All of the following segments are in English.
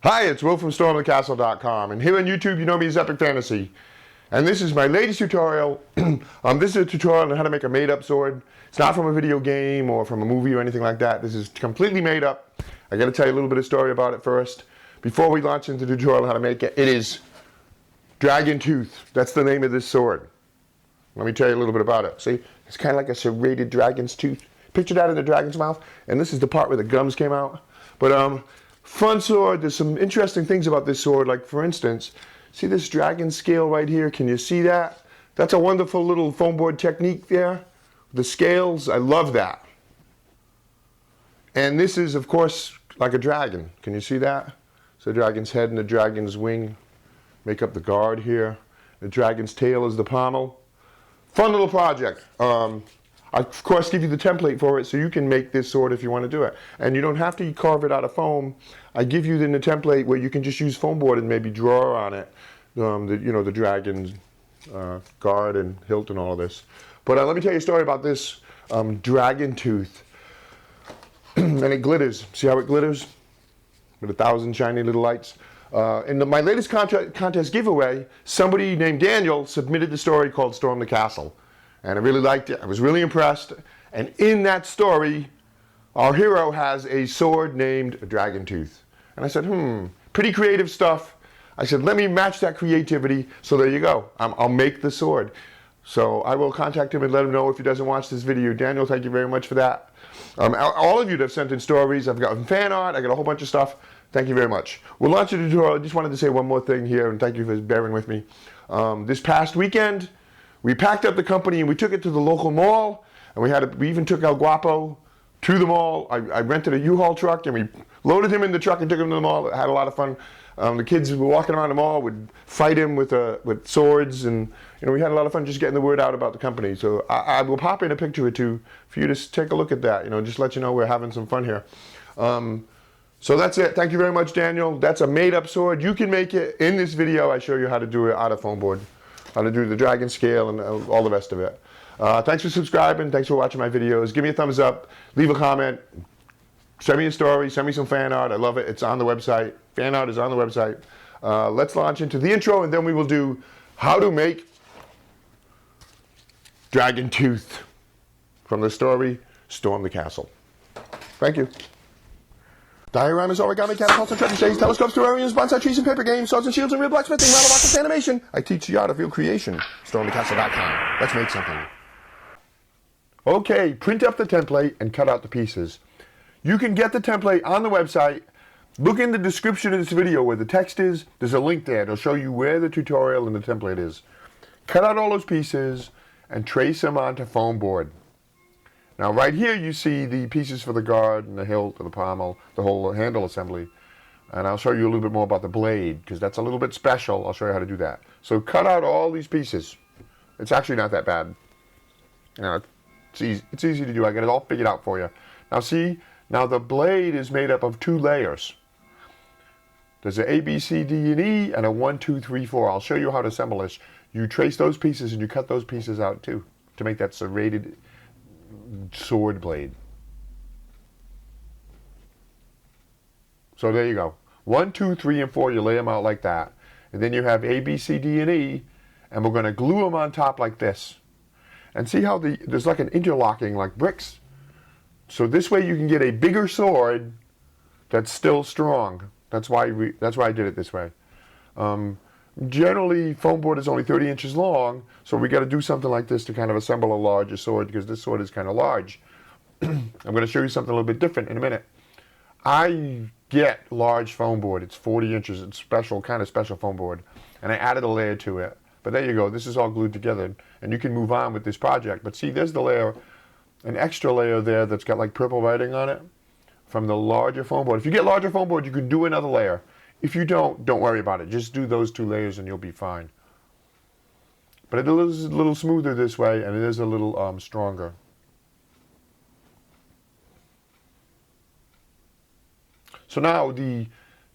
Hi, it's Will from stormthecastle.com, and here on YouTube you know me as Epic Fantasy. And this is my latest tutorial. This is a tutorial on how to make a made-up sword. It's not from a video game or from a movie or anything like that. This is completely made up. I gotta tell you a little bit of story about it first. Before we launch into the tutorial on how to make it, it is Dragontooth. That's the name of this sword. Let me tell you a little bit about it. See, it's kind of like a serrated dragon's tooth. Picture that in the dragon's mouth, and this is the part where the gums came out. But fun sword. There's some interesting things about this sword. Like for instance, see this dragon scale right here? Can you see that? That's a wonderful little foam board technique there. The scales, I love that. And this is, of course, like a dragon. Can you see that? So the dragon's head and the dragon's wing make up the guard here. The dragon's tail is the pommel. Fun little project. I, of course, give you the template for it so you can make this sword if you want to do it. And you don't have to carve it out of foam. I give you then the template where you can just use foam board and maybe draw on it, the dragon's guard and hilt and all of this. But let me tell you a story about this Dragontooth. And it glitters. See how it glitters? With 1,000 shiny little lights. In my latest contest giveaway, somebody named Daniel submitted the story called Storm the Castle. And I really liked it. I was really impressed. And in that story, our hero has a sword named Dragontooth. And I said, pretty creative stuff. I said, let me match that creativity. So there you go. I'll make the sword. So I will contact him and let him know if he doesn't watch this video. Daniel, thank you very much for that. All of you that have sent in stories, I've gotten fan art, I got a whole bunch of stuff. Thank you very much. We'll launch a tutorial. I just wanted to say one more thing here, and thank you for bearing with me. This past weekend, we packed up the company and we took it to the local mall, and we even took El Guapo to the mall. I rented a U-Haul truck and we loaded him in the truck and took him to the mall. Had a lot of fun. The kids were walking around the mall, would fight him with swords, and we had a lot of fun just getting the word out about the company. So I will pop in a picture or two for you to take a look at that. Just let you know we're having some fun here. So that's it. Thank you very much, Daniel. That's a made-up sword. You can make it. In this video, I show you how to do it out of foam board, how to do the dragon scale and all the rest of it. Thanks for subscribing. Thanks for watching my videos. Give me a thumbs up. Leave a comment. Send me a story. Send me some fan art. I love it. It's on the website. Fan art is on the website. Let's launch into the intro, and then we will do how to make Dragontooth from the story Storm the Castle. Thank you. Dioramas, origami, catapults, and trebuchets, telescopes, terrariums, bonsai trees, and paper games, swords and shields, and real blacksmithing, rattle rockets, animation. I teach the art of real creation. StormTheCastle.com. Let's make something. Okay, print up the template and cut out the pieces. You can get the template on the website. Look in the description of this video where the text is. There's a link there. It'll show you where the tutorial and the template is. Cut out all those pieces and trace them onto foam board. Now right here you see the pieces for the guard and the hilt and the pommel, the whole handle assembly. And I'll show you a little bit more about the blade because that's a little bit special. I'll show you how to do that. So cut out all these pieces. It's actually not that bad. It's easy to do. I got it all figured out for you. Now see, now the blade is made up of 2 layers. There's an A, B, C, D, and E, and a 1, 2, 3, 4. I'll show you how to assemble this. You trace those pieces and you cut those pieces out too to make that serrated sword blade. So there you go. 1, 2, 3, and 4, you lay them out like that. And then you have A, B, C, D, and E, and we're going to glue them on top like this. And see how there's like an interlocking like bricks. So this way you can get a bigger sword that's still strong. That's why I did it this way. Generally, foam board is only 30 inches long, so we got to do something like this to kind of assemble a larger sword because this sword is kind of large. I'm going to show you something a little bit different in a minute. I get large foam board. It's 40 inches. It's kind of special foam board, and I added a layer to it. But there you go. This is all glued together, and you can move on with this project. But see, there's the layer, an extra layer there that's got like purple writing on it from the larger foam board. If you get larger foam board, you can do another layer. If you don't worry about it. Just do those 2 layers and you'll be fine. But it is a little smoother this way, and it is a little stronger. So now the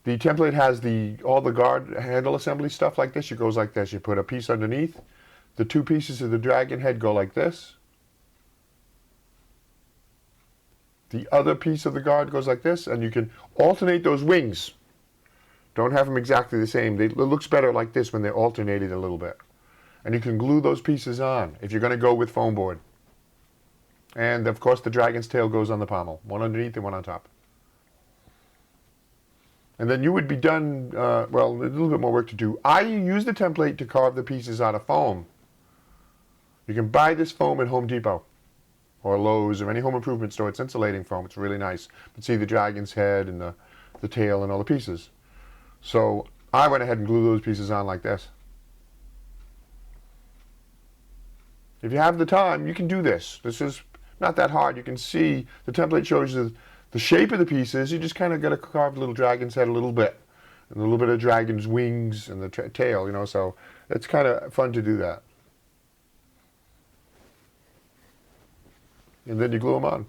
template has all the guard handle assembly stuff like this. It goes like this. You put a piece underneath. The 2 pieces of the dragon head go like this. The other piece of the guard goes like this, and you can alternate those wings. Don't have them exactly the same. It looks better like this when they're alternated a little bit. And you can glue those pieces on if you're going to go with foam board. And of course the dragon's tail goes on the pommel, one underneath and one on top. And then you would be done, well, a little bit more work to do. I use the template to carve the pieces out of foam. You can buy this foam at Home Depot or Lowe's or any home improvement store. It's insulating foam. It's really nice. But see the dragon's head and the tail and all the pieces. So I went ahead and glued those pieces on like this. If you have the time, you can do this. This is not that hard. You can see the template shows you the shape of the pieces. You just kind of got to carve a little dragon's head a little bit. And a little bit of dragon's wings and the tail, you know. So it's kind of fun to do that. And then you glue them on.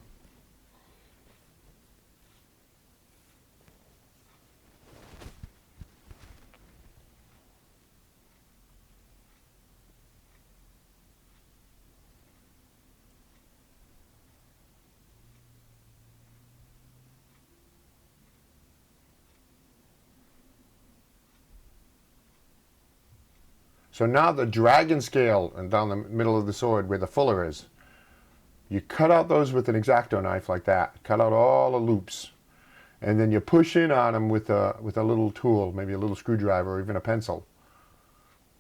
So now the dragon scale and down the middle of the sword where the fuller is, you cut out those with an X-Acto knife like that. Cut out all the loops. And then you push in on them with a little tool, maybe a little screwdriver or even a pencil.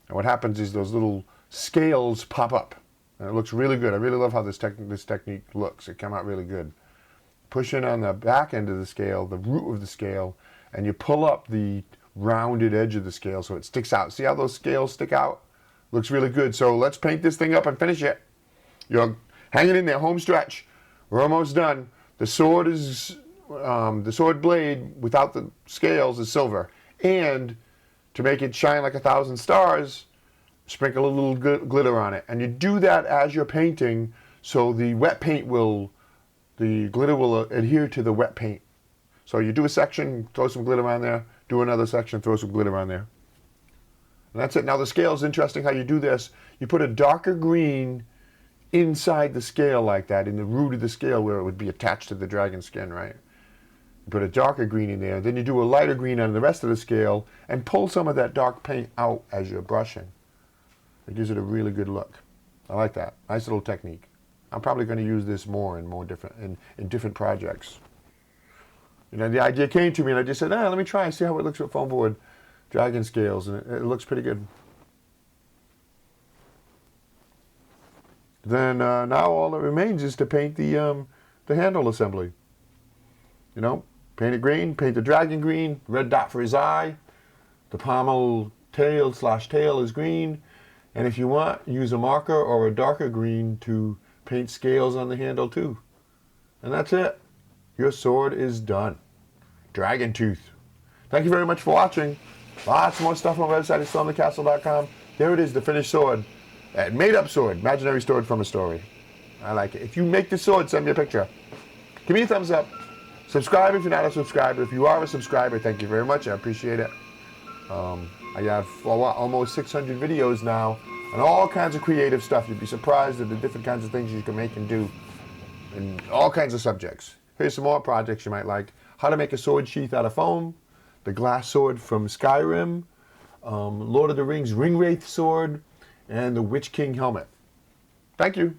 And what happens is those little scales pop up. And it looks really good. I really love how this technique looks. It came out really good. Push in on the back end of the scale, the root of the scale, and you pull up the rounded edge of the scale so it sticks out. See how those scales stick out? Looks really good. So let's paint this thing up and finish it. You're hanging in there, home stretch. We're almost done. The sword is, the sword blade without the scales is silver. And to make it shine like 1,000 stars, sprinkle a little glitter on it. And you do that as you're painting so the wet paint will, the glitter will adhere to the wet paint. So you do a section, throw some glitter on there, do another section, throw some glitter on there. And that's it. Now the scale is interesting how you do this. You put a darker green inside the scale like that, in the root of the scale where it would be attached to the dragon skin, right? You put a darker green in there, then you do a lighter green on the rest of the scale and pull some of that dark paint out as you're brushing. It gives it a really good look. I like that. Nice little technique. I'm probably going to use this more and more different in different projects. You know, the idea came to me and I just said, let me try and see how it looks with foam board dragon scales, and it looks pretty good. Then now all that remains is to paint the handle assembly. You know, paint it green, paint the dragon green, red dot for his eye. The pommel tail is green. And if you want, use a marker or a darker green to paint scales on the handle too. And that's it. Your sword is done. Dragontooth. Thank you very much for watching. Lots more stuff on our website at stormthecastle.com. There it is, the finished sword. Made-up sword, imaginary sword from a story. I like it. If you make the sword, send me a picture. Give me a thumbs up. Subscribe if you're not a subscriber. If you are a subscriber, thank you very much. I appreciate it. I have almost 600 videos now on all kinds of creative stuff. You'd be surprised at the different kinds of things you can make and do in all kinds of subjects. Here's some more projects you might like. How to make a sword sheath out of foam, the glass sword from Skyrim, Lord of the Rings Ringwraith sword, and the Witch King helmet. Thank you.